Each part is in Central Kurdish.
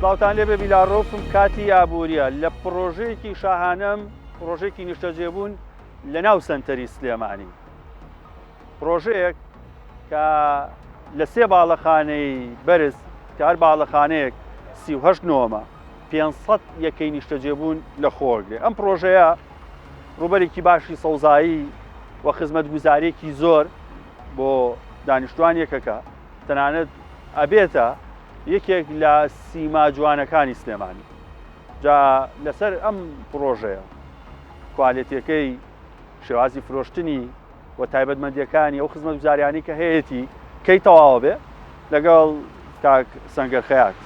سڵاوتان لێبێ بیلاڕۆفم کاتی ئابوووریە لە پرۆژەیەکی شاهانەم پرۆژێکی نیشتەجێبوون لە ناو سەنتەری سلێمانی پرۆژەیەک کە لە سێ باڵەخانەی بەرز کە هەر باڵەخانەیەک 38 نۆمە 500 یەکەی نیشتەجێبوون لە خۆرگێ ئەم پرۆژەیە ڕوبەرێکی باشی سەوزایی و خزمەتگوزارێکی زۆر بۆ دانیشتوان یەکەکە تەنانەت ئەبێتە یەکێک لە سیما جوانەکانی سلێمانی جا لەسەر ئەم پرۆژەیە کوالێتیەکەی شێوازی فرۆشتنی و تایبەتمەندیەکانی ئەو خزمەتگوزاریانی کە هەیەی کەی تەواوە بێ لەگەڵ کاک سەنگەر خەیات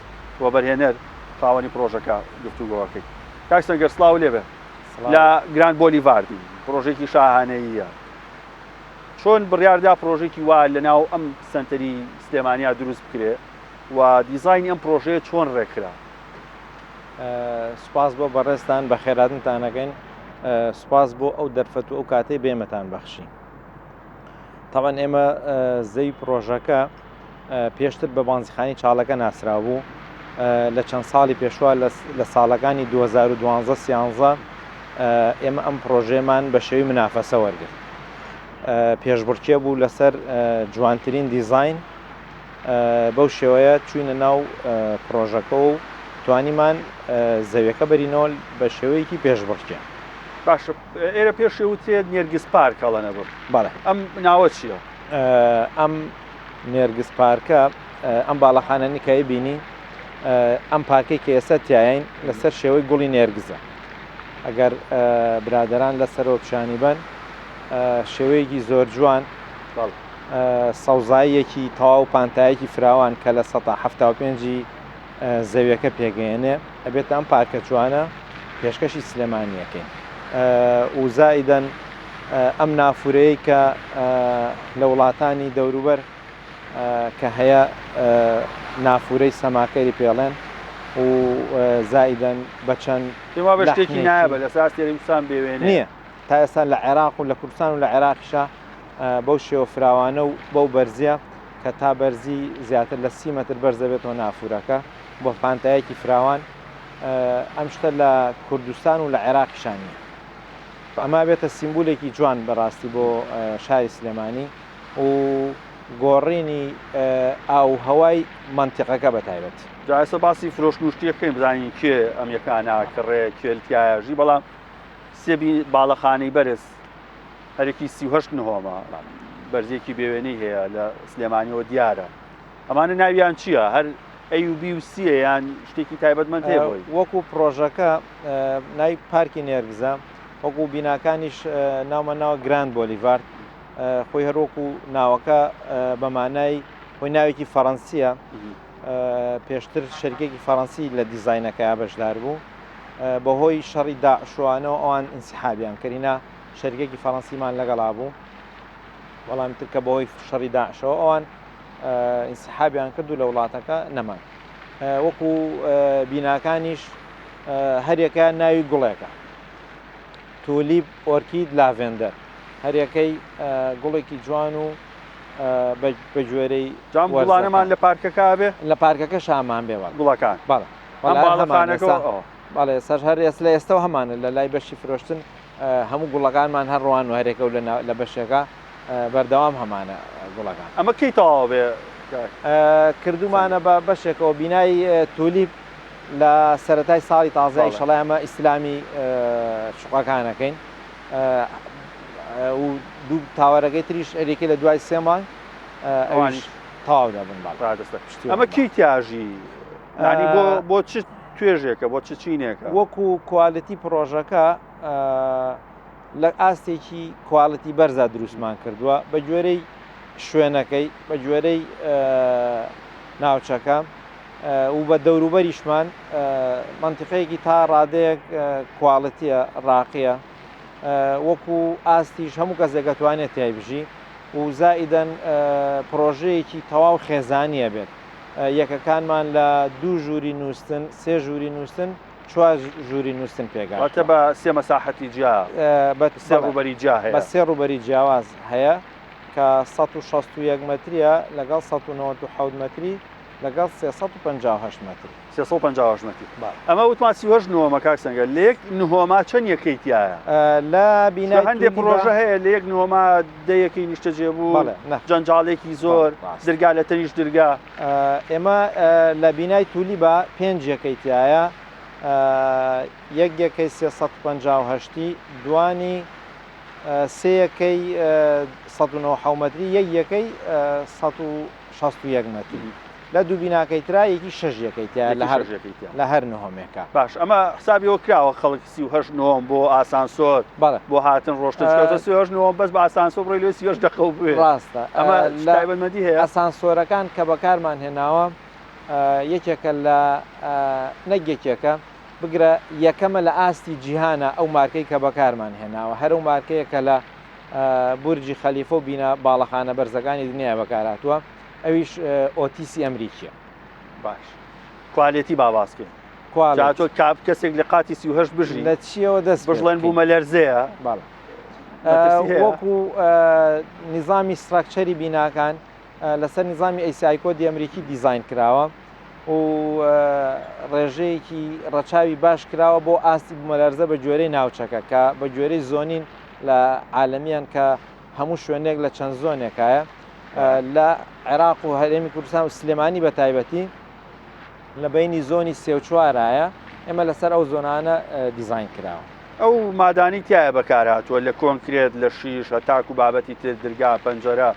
وەبەرهێنەر خاوەنی پرۆژەکە گفتوگۆەکەی کاک سەنگەر سڵاو لێبێ لە گراند بۆلیڤاردی پرۆژێکی شاهانەییە چۆن بڕیاردا پرۆژێکی وا لە ناو ئەم سەنتەری سلێمانیا دروست بکرێ و دیزاینی ئەم پرۆژەیە چۆن ڕێکرا؟ سوپاس بۆ بەڕێستان بە خێراتنتانەکەین سوپاس بۆ ئەو دەرفەت و ئەو کاتەی بێمەتان بەخشی تاوان ئێمە زەوی پرۆژەکە پێشتر بە بانزیخانی چاڵەکە ناسرا بوو لە چەند ساڵی پێشوە لە ساڵەکانی 2012-13 ئێمە ئەم پرۆژێمان بە شێوی منافەسە وەرگرت پێشبڕکێ بوو لەسەر جوانترین دیزاین بەو شێوەیە چوینە ناو پرۆژەکە و توانیمان زەویەکە بەرینەوە بە شێوەیەکی پێشبڕکێ باشە ئێرە پێشێ وتێت نێرگس پارک هەڵەنە بڕ بەڵێ ئەم ناوە چییە؟ ئەم نێرگس پارکە ئەم باڵەخانەی کە بینی ئەم پارکەی کە ئێستا تایین لەسەر شێوەی گوڵی نێرگزە ئەگەر برادەران لەسەرەوە پیشانی بن شێوەیەکی زۆر جوان سەوزاییەکی تەواو پانتایەکی فراوان کە لە 1970 زەویەکە پێگەێنێ ئەبێت ئەم پارکە جوانە پێشکەشی سلێمانیەکەین و زائیدەن ئەم نافورەیە کە لە وڵاتانی دەوروبەر کە هەیە نافورەی سەماکەری پێڵێن و زائیدەن بەچەند پێما بە شتێکی نایە بە لەساس تێریسان بێوێنێ نییە تا ئێستا لە عێراق و لە کوردستان و لە عێراقیشە بەو شێوە فراوانە و بەو بەرزیە کە تا بەرزی زیاتر لە 30 مەتر بەرز دەبێتەوە نافورەکە بۆ پانتایەکی فراوان ئەم شتە لە کوردستان و لە عێراقیشانە ئەمە بێتە سیمبولێکی جوان بەڕاستی بۆ شاری سلێمانی و گۆڕینی ئاو هەوای منتیقەکە بەتایبەت جایسە باسی فرۆشتنوشتیەکەین بزانین کێ ئەم یەکانە کڕێ کوێلتیایەژی بەڵام سێبی باڵەخانەی بەرز هەرێکی 38 نهۆمە بەرزێکی بێوێنەی هەیە لە سلێمانیەوە دیارە ئەمانە ناویان چییە؟ هەر ئەیوB و سیە یان شتێکی تایبەتمەند هەیە بۆی وەکو پرۆژەکە ناوی پارکی نێرگزە وەکو بیناکانیش ناومە ناوە گراند بۆلیڤارد خۆی هەروەکو ناوەکە بەمانای خۆی ناوێکی فەڕەنسیە پێشتر شەرکێکی فەڕەنسی لە دیزاینەکە بەشدار بوو بەهۆی شەڕی داعشوانەوە ئەوان ئینسحابیان کردینە شەرکێکی فەڕەنسیمان لەگەڵا بوو بەڵام تر کە بەهۆی شەڕی داعشەوە ئەوان ئینسحابیان کرد و لە وڵاتەکە نەمان وەکو بیناکانیش هەرێکە ناوی گوڵێکە تولیب ئۆرکید لاڤێندەر هەرێکەی گوڵێکی جوان و بە گوێرەی جام گوڵانەمان لە پارکەکە بێ لە پارکەکە شامان بێ گوڵەکان بەڵێ سەر هەر ئێس لە ئێستەوە هەمانە لە لای بەشی فرۆشتن هەموو گوڵەکانمان هەڕوان و هەرێکە و لە بەشێکە بەردەوام هەمانە گوڵەکان ئەمە کەی تەواو بێ کردومانە بە بەشێکەوە بینایی تولیب لە سەرەتای ساڵی تازای شەڵای ئەمە ئیسلامی شوقەکانەکەین و دوو تاوەرەکەی تریش ئەرێکی لە دوای 3 مانگ ئەوانش تەواو دەبن ئەمە کەی تیاژی بۆ چ توێژێکە بۆ چ چینێکە وەکو کوالیتی پرۆژەکە لە ئاستێکی کواڵەتی بەرزە دروستمان کردووە بە گوێرەی شوێنەکەی بە گوێرەی ناوچەکە و بە دەوروبەریشمان منتیقەیەکی تا ڕادەیەک کواڵەتیە ڕاقیە وەکو ئاستیش هەموو کەسێک دەتوانێت تایبژی و زائیدەن پرۆژەیەکی تەواو خێزانیە بێت یەکەکانمان لە 2 ژووری نووسن 3 ژووری نووسن 4 ژووری نووسن پێگاتە بە 3 مەساحەتی جیا بە 3 ڕوبەری جیا هەیە بە 3 ڕوبەری جیاواز هەیە کە 161 مەتریە لەگەڵ 197 مەتری لەگەڵ 358 متر 358 متر ئەمە وتمان 38 نهۆمە کاک سەنگەر لە یەک نهۆما چەند یەکەیتیایە لە بینای هەندێک پرۆژە هەیە لە یەک نهۆما دەیەکەی نیشتەجێ بوو جەنجاڵێکی زۆر دەرگا لە تەنیش دەرگا ئێمە لە بینای تولیبە 5 یەکەیتیایە یەک یەکەی 358 دوانی سەیەکەی 190 متری یەک یەکەی 161 متری لە دوو بیناکەی ترا یەکی 6 یەکەیتیایە لە هەر نهۆمێکە باش ئەمە حسابیەوە کراوە خەڵک 38 نهۆم بۆ ئاسانسۆر بۆ هاتن ڕۆشتە 38 نهۆم بەس بە ئاسانسۆر بڕۆی لێ 38 دقە بێ ڕاستە ئەمە تایبەتمەندی هەیە ئاسانسۆرەکان کە بەکارمان هێناوە یەکێکە لە نەگێکێکە بگرە یەکەمە لە ئاستی جیهانە ئەو مارکەی کە بەکارمان هێناوە هەر ئەو مارکەیەکە لە بورجی خەلیفە و بینە باڵەخانە بەرزەکانی دنیای بەکارهاتووە ئەویش ئۆتیسی ئەمریکیە باش کوالێتی باباسکە تۆ کاپ کەسێک لە قاتی 38 بژی لە چیەوە دەست بژڵێن بوومە لەرزەیە وەکو نیزامی ستراکچەری بیناکان لەسەر نیزامی ئەیسایکۆدی ئەمریکی دیزاین کراوە و ڕێژەیەکی ڕەچاوی باش کراوە بۆ ئاستی بوومەلەرزە بە گوێرەی ناوچەکە کە بە گوێرەی زۆنین لە عالەمیان کە هەموو شوێنێک لە چەند زۆنێکایە لە عێراق و هەرێمی کوردستان و سلێمانی بە تایبەتی لە بینی زۆنی سێ و چوارایە ئێمە لەسەر ئەو زۆنانە دیزاین کراوە ئەو مادانی تایە بەکارهاتووە لە کۆنکرێت لە شیش هەتاکو بابەتی تر دەرگا پەنجەرە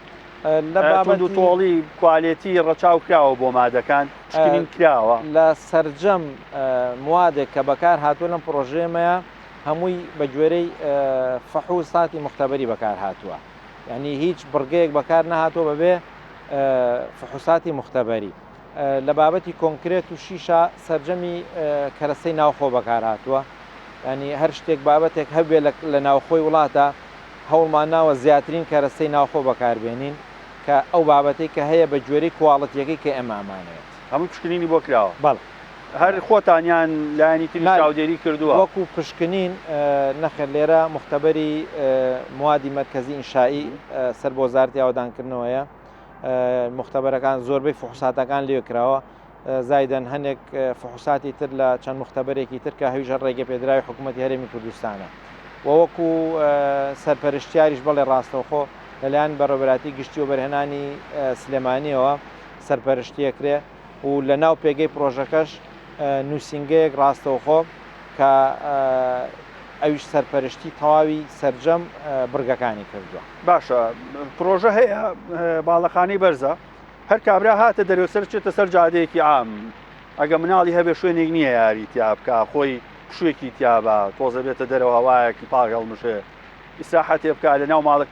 لە بابەت و تۆڵی کوالێتی ڕەچاو کراوە بۆ مادەکان شکرین کراوە لە سەرجەم موادێک کە بەکار هاتووە لەم پرۆژێمەیە هەمووی بە گوێرەی فەحوساتی مختبەری بەکار هاتووە یعنی هیچ بڕگەیەک بەکار نەهاتوە بەبێ فحوساتی مختبەری لە بابەتی کۆنکرێت و شیشە سەرجەمی کەرەسەی ناوخۆ بەکار هاتووە ینی هەر شتێک بابەتێک هەبێ لە ناوخۆی وڵاتە هەوڵمان ناوە زیاترین کەرەسەی ناوخۆ بەکاربێنین کە ئەو بابەتەی کە هەیە بە گوێرەی کواڵەتیەکەی کە ئێمامانێت هەموو پشکنینی بۆ کراوە بەڵ هەر خۆتانیان لایەنی تری چاودێری کردووە وەکو پشکنین نەخێر لێرە مختبەری موادی مرکزی ئینشایی سەر بۆ وەزارەتی ئاودانکردنەوەیە مختبەرەکان زۆربەی فحوساتەکان لێ کراوە زایدەن هەندێک فحوساتی تر لە چەند مختبەرێکی تر کە هەویژە ڕێگە پێدراوی حکوومەتی هەرێمی کوردستانە وەکو سەرپەرشتیاریش بەڵێ ڕاستەوخۆ لەلایەن بەڕێوەبەراتی گشتی و بەرهێنانی سلێمانیەوە سەرپەرشتیەکرێ و لە ناو پێگەی پرۆژەکەش نووسنگەیەک ڕاستەوخۆ کە ئەویش سەرپەرشتی تەواوی سەرجەم بڕگەکانی کردووە باشە پرۆژە هەیە باڵەخانەی بەرزە هەر کابرا هاتە دەرەوەسەر چێتە سەر جادەیەکی عام ئەگە مناڵی هەبێ شوێنێک نییە یاری تیا بکە خۆی شوێکی تیابە تۆزە بێتە دەرەوە هەوایەکی پاگەڵ مشێ ئیسراحەتێ بکە لە ناو ماڵک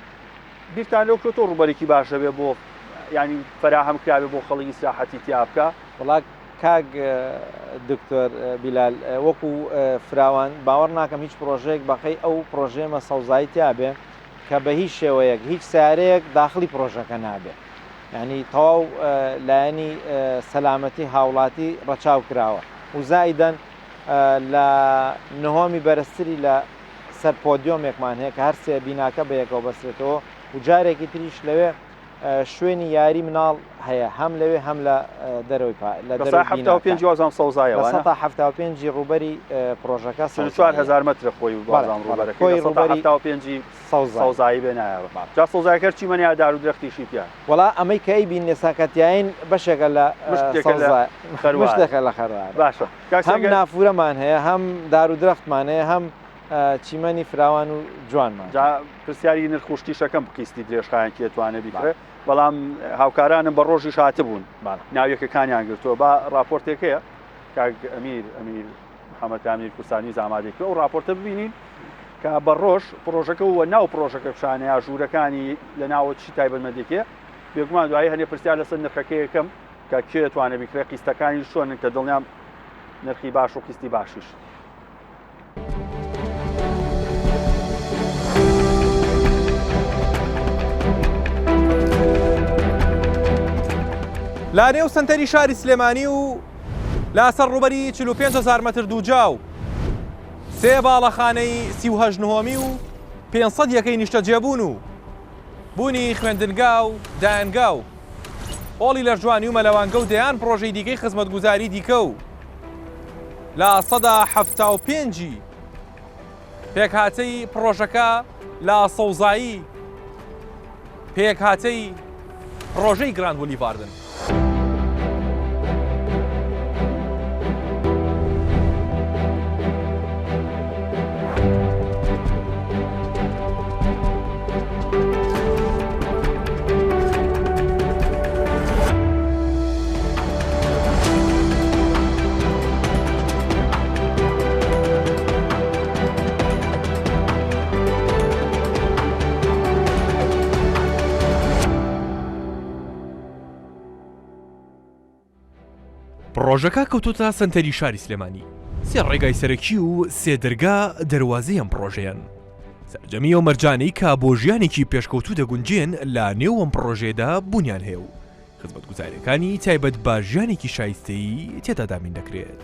بیرتان لەو کۆتۆ ڕوبەرێکی باشە بێ بۆ ینی فەراهەم کراوێ بۆ خەڵکی ئیسراحەتی تیا بکە وڵات کاک دکتۆر بیلال وەکو فراوان باوەڕ ناکەم هیچ پرۆژەیەک بەقەی ئەو پرۆژێمە سەوزایی تیابێ کە بە هیچ شێوەیەک هیچ سارەیەک داخلی پرۆژەکە نابێ ینی تەواو لایەنی سەلامەتی هاوڵاتی ڕەچاو کراوە و زایدەن لە نهۆمی بەرزتری لە سەر پۆدیۆمێکمان هەیە کە هەر سێ بیناکە بە یەکەوە بەسرێتەوە و جارێکی تریش لەوێ شوێنی یاری مناڵ هەیە هەم لەوێ هەم لە دەرەوەی پێ ڕوبەری پرۆژەکە 4 متر خۆی سەوزایی بێ نایە جا سەوزایەکە چیمەنیا دار و درەختیشی پیا وڵا ئەمەی کە ئەی بین نێساکەتیایین بەشێکە لە خەروارشتێکە لە خەروار باشە هەم نافورەمان هەیە هەم دار و درەختمان هەیە هەم چیمەنی فراوان و جوانمان جا پرسیاری نرخوشتی شەکەم بقیستی درێژخایان کێتوانە بیکرێت بەڵام هاوکارانم بە ڕۆژی هاتە بوون ناویەکەکانیان گرتووە بە راپۆرتێکەیە کاک ئەمیر محەممەد ئەمیر کوردستانی زامادێکەوە و راپۆرتە ببینین کە بە ڕۆژ پرۆژەکە وە ناو پرۆژەکە پیشانەیە ژوورەکانی لە ناوە چی تایبەتمەندێکە بێگومان دوایی هەنێ پرسیار لەسەر نرخەکە یەکەم کە کێتوانە بیکرێت قیستەکانی شۆنن کە دڵنیام نرخی باش و قیستی باشیش لا نێو سنتەری شاری سلێمانی و لاسەر ڕوبەری 45,000 متر دووجاو سێ باڵەخانەی 38 نهۆمی و 500 یەکەی نیشتەجێبوون و بوونی خوێندنگا و دایانگا و هۆڵی لە جوانی و مەلەوانگە و دەیان پرۆژەی دیکەی خزمەتگوزاری دیکە و لە ١٧٥ پێکهاتەی پرۆژەکە لە سەوزایی پێکهاتەی پرۆژەی گراند بۆلیڤاردن. پرۆژەکە کەوتوتە سەنتەری شاری سلێمانی. سێ ڕێگای سەرەکی و سێ دەرگا دەواازەی ئەم پرۆژەیەن. سەرجەمی و مەرجانەی کە بۆ ژیانێکی پێشکەوتوو دەگونجێن لە نێو ئەم پرۆژێدا بوونیان هەیە و خزمەتگوزاریەکانی تایبەت بە ژیانێکی شایستەیی تێدا دامین دەکرێت.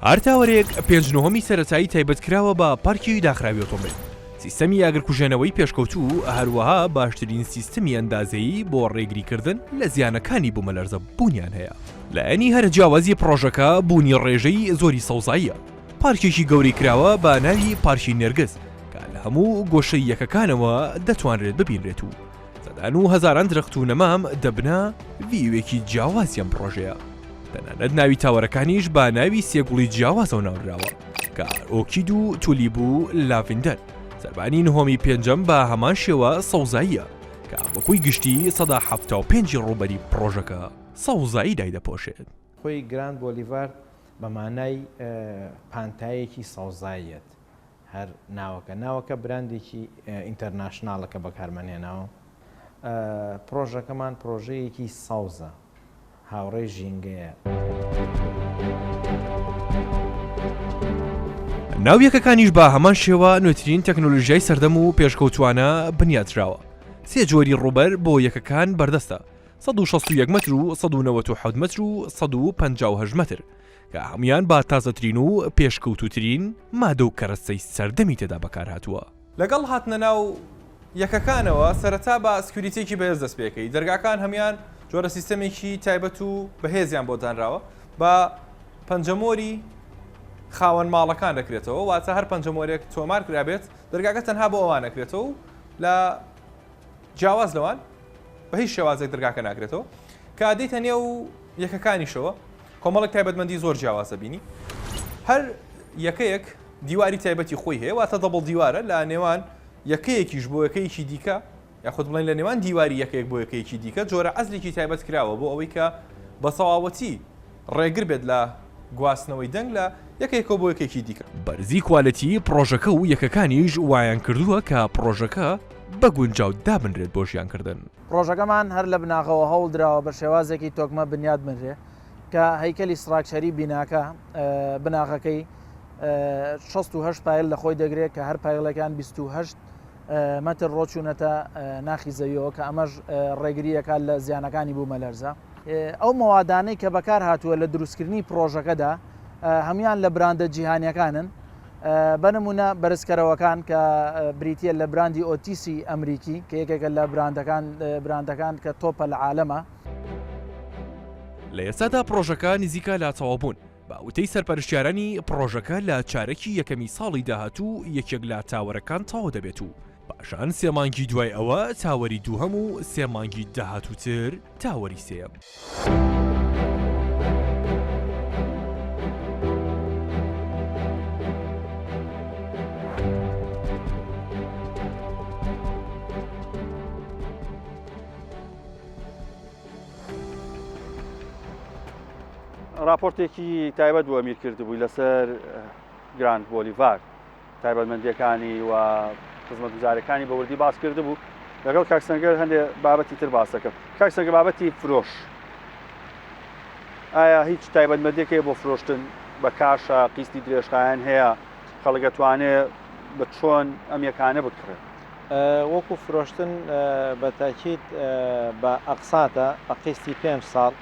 هەرتاوەرێک 5/9 سەرەتایی تایبەتکراوە بە پارکی داخراوی ئۆتۆمبیل. سیستەمی ئاگرکوژێنەوەی پێشکەوتوو هەروەها باشترین سیستەمی ئەندازەیی بۆ ڕێگریکردن لە زیانەکانی بوومەلەرزە بوونیان هەیە. لە ئەنی هەرە جیاوازی پرۆژەکە بوونی ڕێژەی زۆری سەوزاییە. پارکێکی گەوری کراوە بە ناوی پارکی نێرگس کە لە هەموو گۆشەی یەکەکانەوە دەتوانرێت ببینرێت و سەدان و هەزاران درەخت و نەمام دەبنە ڤیوێکی جیاوازیان پرۆژەیە. تەنانەت ناوی تاوەرەکانیش بە ناوی سێگوڵی جیاوازەوە ناوراوە کە ئۆکید و تولیب و لاڤندەر. سەربانی نهۆمی پێنجەم بە هەمان شێوە سەوزاییە کە بەکوی گشتی ١٧٥ ڕووبەری پرۆژەکە سەوزایی دایدەپۆشێت. خۆی گراند بۆلیڤارد بە مانای پانتایەکی سەوزاییەت هەر ناوەکە براندێکی ئینتەرناشناڵەکە بەکارمەنێناوە. پرۆژەکەمان پرۆژەیەکی سەوزە هاوڕێی ژینگەیە. ناویەکەکانیش بە هەمان شێوە نوێترین تەکنۆلۆژیای سەردەم و پێشکەوتوانە بنیاتراوە. سێ جۆری ڕووبەر بۆ یەکەکان بەردەستە 161 متر و 197 متر و 158 متر کە هەمویان با تازەترین و پێشکەوتوترین مادە و کەرەستەی سەردەمی تێدا بەکار هاتووە. لەگەڵ هاتنە ناو یەکەکانەوە سەرەتا بە سکیوریتێکی بەهێز دەست پێکەی. دەرگاکان هەمان جۆرە سیستەمێکی تایبەت و بەهێزیان بۆ دانراوە بە پەنجەمۆری خاوەن ماڵەکان دەکرێتەوە، واتە هەر پەنجەمۆرێک تۆمار کرابێت دەرگاکە تەنها بۆ ئەوان نەکرێتەوە و لە جیاواز لەوان بە هیچ شێوازێک دەرگاکە ناکرێتەوە کە دەیتە نێو یەکەکانیشەوە کۆمەڵێک تایبەتمەندی زۆر جیاوازە بینی. هەر یەکەیەک دیواری تایبەتی خۆی هەیە، واتە دەبڵ دیوارە لە نێوان یەکەیەکیش بۆ یەکەیەکی دیکە یاخود بڵێن لە نێوان دیواری یەکەیەک بۆ یەکەیەکی دیکە جۆرە ئەزلێکی تایبەت کراوە بۆ ئەوەی کە بە سەواوەتی ڕێگر بێت لە گواستنەوەی دەنگ لە یەکێکەوە بۆ یەکێکی دیکە. بەرزی کوالەتی پرۆژەکە و یەکەکانیش وایان کردووە کە پرۆژەکە بە گونجاو دابنرێت بۆ ژیانکردن. پرۆژەکەمان هەر لە بناغەوە هەوڵ درراوە بە شێوازێکی تۆکمە بنیاد بنرێ کە هەیکەلی سڕاکچەری بیناکە بناغەکەی 68 پایل لە خۆی دەگرێت کە هەر پایلەکان 28 مەتر ڕۆچوونەتە ناخی زەویەوە کە ئەمەش ڕێگریەکە لە زیانەکانی بوومەلەرزە. ئەو مەوادانەی کە بەکار هاتووە لە دروستکردنی پرۆژەکەدا هەمان لە براندە جیهانیەکانن. بەنمونە بەرزکەرەوەکان کە بریتە لە براندی ئۆتیسی ئەمریکی کە یەکێکە لە براندەکان کە تۆپە لە عالەمە. لە ئێستادا پرۆژەکە نزیکە لا تەواوبوون بە وتەی سەرپەرشتیارانی پرۆژەکە لە چارەکی یەکەمی ساڵی داهاتوو یەکێک لە تاوەرەکان تەواو دەبێت و پاشان 3 مانگی دوای ئەوە تاوەری دووهەم و 3 مانگی داهاتووتر تاوەری سێم. راپۆرتێکی تایبەت بۆ ئەمیر کردبووی لەسەر گراند بۆلیڤارد تایبەتمەندیەکانی و خزمەتگوزارەکانی بەوردی باس کرده بوو. لەگەڵ کاکسەنگەر هەندێک بابەتی تر باس دەکەم. کاکسەنگەر بابەتی فرۆش، ئایا هیچ تایبەتمەندیەکەی بۆ فرۆشتن بە کاشە قیستی درێژخایەن هەیە خەڵک دەتوانێت بە چۆن ئەم یەکانە بکڕێت؟ وەکو فرۆشتن بە تاکید بە ئەقساتە بە قیستی 5 ساڵ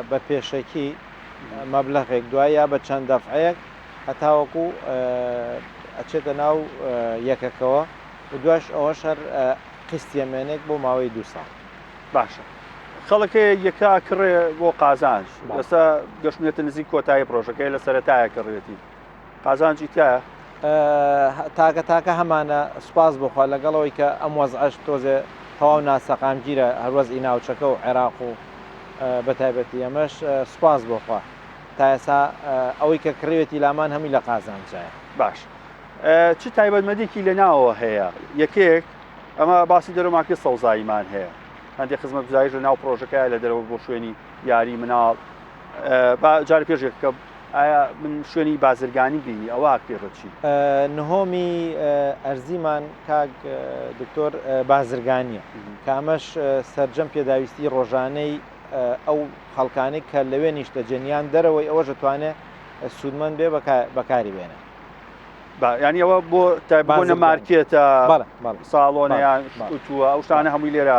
بە پێشەکی مەبلەغێک دوای یا بە چەند دەفعەیەک هەتاوەکو ئەچێتە ناو یەکەکەوە و دوایش ئەوەش هەر قیستیەمێنێک بۆ ماوەی 2 ساڵ. باشە، خەڵکەیە یەکا کڕێ بۆ قازانج لەسا گەشتێتە نزیک کۆتایی پرۆژەکەی لە سەرەتایە کڕێتی قازانجی تایە تاکە هەمانە سوپاس بخوا لەگەڵەوەی کە ئەم وەزعش تۆزێ تەواو ناسەقامگیرە هەروەزئی ناوچەکە و عێراق و بەتایبەتی ئەمەش سوپاس بخوا تا ئێستا ئەوەی کە کڕێوێتی لامان هەمی لە قازانجایە. باش چ تایبەتمەدێکی لە ناوەوە هەیە یەکێک ئەمە باسی دەرەماکە سەوزاییمان هەیە هەندێک خزمەتگوزاریش لە ناو پرۆژەکەیە لە دەرەوە بۆ شوێنی یاری مناڵ جاری پێشێک کە ئایا من شوێنی بازرگانی بینی ئەوە پێڕەچی نهۆمی ئەرزیمان کاک دکتۆر بازرگانیە کە ئەمەش سەرجەم پێداویستی ڕۆژانەی ئەو خەڵکانەی کە لەوێ نیشتە جەنیان دەرەوەی ئەوە دەتوانێت سوودمەند بێ بەکاری بێنە. ینی ئەوە بۆ تایبوونە مارکێتە ساڵۆنیان تووە ئەو شتانە هەمووی لێرە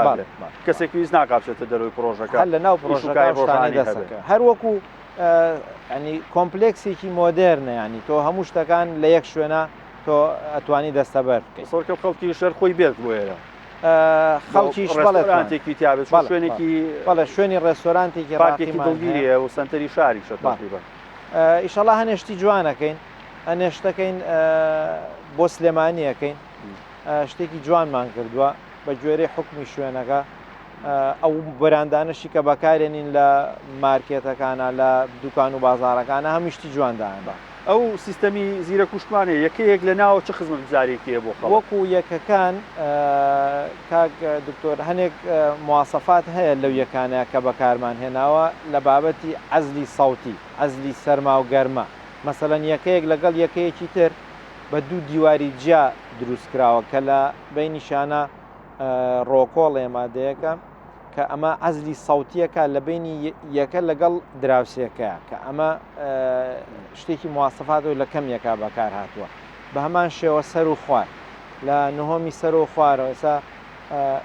کەسێک ویست ناکاتێتە دەروی پرۆژەکە لە ناو پرۆژەکانی دەسەکە هەروەکو ینی کۆمپلکسێکی مۆدررنە ینی تۆ هەموو شتەکان لە یەک شوێنە تۆ ئەتوانی دەستەبەر سۆرکە خەڵکی شەر خۆی بێت بۆێرە خەڵکیش بەڵێتێکی تیاابێت شوێنێکی بەڵێ شوێنی ڕێستۆرانتێکی ڕاکێکی دڵگیریە و سنتەری شاری شەتەقریبا ئیشەڵا هەنێشتی جوانەکەین ئەنێشتەکەین بۆ سلێمانیەکەین شتێکی جوانمان کردووە بە گوێرەی حکمی شوێنەکە ئەو بەراندانشی کە بەکارێنین لە مارکێتەکانە لە دوکان و بازارەکانە هەمیشتی جواندان بە ئەو سیستەمی زیرە کوشتمانێ یەکەیەک لە ناوە چه خزمەت گوزارێکیە بۆ وەکو یەکەکان کاک دکتۆر هەنێک مواسەفات هەیە لەو یەکانەیە کە بەکارمان هێناوە لە بابەتی عەزلی سەوتی عەزلی سەرما و گەرمە مەسەلەن یەکەیەک لەگەڵ یەکەیەکی تر بە دوو دیواری جیا دروست کراوە کە لە بینیشانە ڕۆکۆڵێ مادەیەەکە کە ئەمە عەزلی سەوتیەکە لە بینی یەکە لەگەڵ دراوسێکەیە کە ئەمە شتێکی مواسەفاتەوە لە کەم یەکە بەکار هاتووە بە هەمان شێوە سەر و خوار لە نهۆمی سەر و خوارەوە ئێستا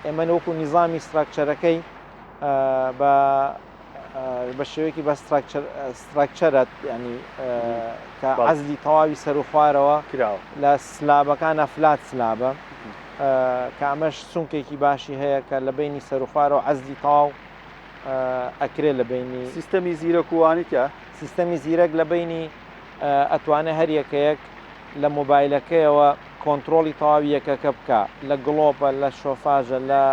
ئێمە وەکو نیظامی ستراکچەرەکەی بە شێوەیەکی بە ستراکچەرەت ینی کە عەزلی تەواوی سەر و خوارەوە لە سلابەکانە فلات سلابە کە ئەمەش سونکێکی باشی هەیە کە لە بینی سەر و خوارەوە عەزلی تەواو ئەکرێت لە بینی سیستەمی زیرەکووانیتە سیستەمی زیرەک لە بینی ئەتوانێت هەر یەکەیەک لە مۆبایلەکەیەوە کۆنتترۆلی تەواوی یەکەکە بکە لە گڵۆپە لە شۆفاژە لە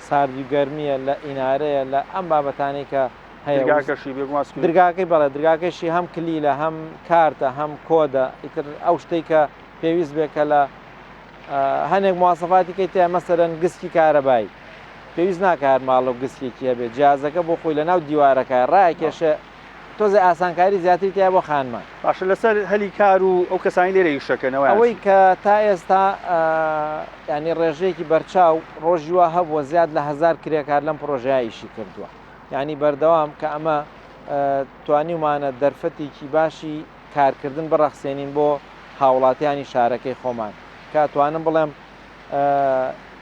ساردی گەرمیە لە ئینارەیە لە ئەم بابەتانی کە درگاکەی بەڵێ درگاکەشی هەم کلیلە هەم کارتە هەم کۆدە ئیتر ئەو شتێک کە پێویست بێکە لە هەنێک مواسەفاتی کەی تیا مەسەرەن گستی کارەبایی پێویست ناکار ماڵە و گستێکی هەبێت جیازەکە بۆ خۆی لە ناو دیوارەکە ڕایکێشە تۆزە ئاسانکاری زیاتری تیا بۆ خانمان باشە لەسەر هەلی کار و ئەو کەسانی لێرە یشەکەنەوە ئەوەی کە تا ئێستا ینی ڕێژەیەکی بەرچاو ڕۆژی وا هەبووە زیاد لە 1000 کرێکار لەم پرۆژایشی کردووە ینی بەردەوام کە ئەمە توانیمانە دەرفەتێکی باشی کارکردن بڕەخسێنین بۆ هاوڵاتیانی شارەکەی خۆمان کاتوانم بڵێم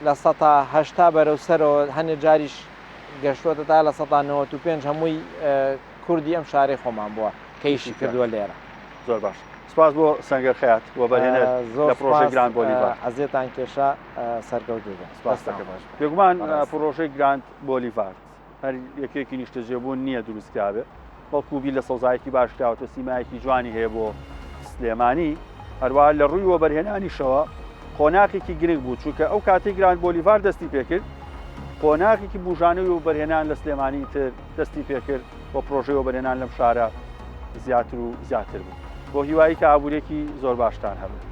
لە 1970 بەرەو سەرەوە هەنێ جاریش گەشتوەتە تا لە 1995 هەمووی کوردی ئەم شارەی خۆمان بووە کەیشی کردووە لێرە زۆر باش سپاس بۆ سەنگەر خەیات بۆ بەرهێنەر لە پرۆژەی گراند بۆلیڤار عەزیێتان کێشە سەرکەوتووە سپاسەکە باش بێگومان پرۆژەی گراند بۆلیڤار هەر یەکێکی نیشتەجێبوون نییە دروستکرابێت بەڵکو بی لە سەوزایەکی باشکراوەتە سیمایەکی جوانی هەیە بۆ سلێمانی هەروەها لە ڕووی وەبەرهێنانیشەوە قۆناقێکی گرنگ بوو چونکە ئەو کاتی گراند بۆلیڤار دەستی پێکرد قۆناقێکی بژانەوەی وەبەرهێنان لە سلێمانی تر دەستی پێکرد بۆ پرۆژەی وەبەرهێنان لەم شارە زیاتر و زیاتر بوو بۆ هیوایی کە ئابوورێکی زۆر باشتان هەبێت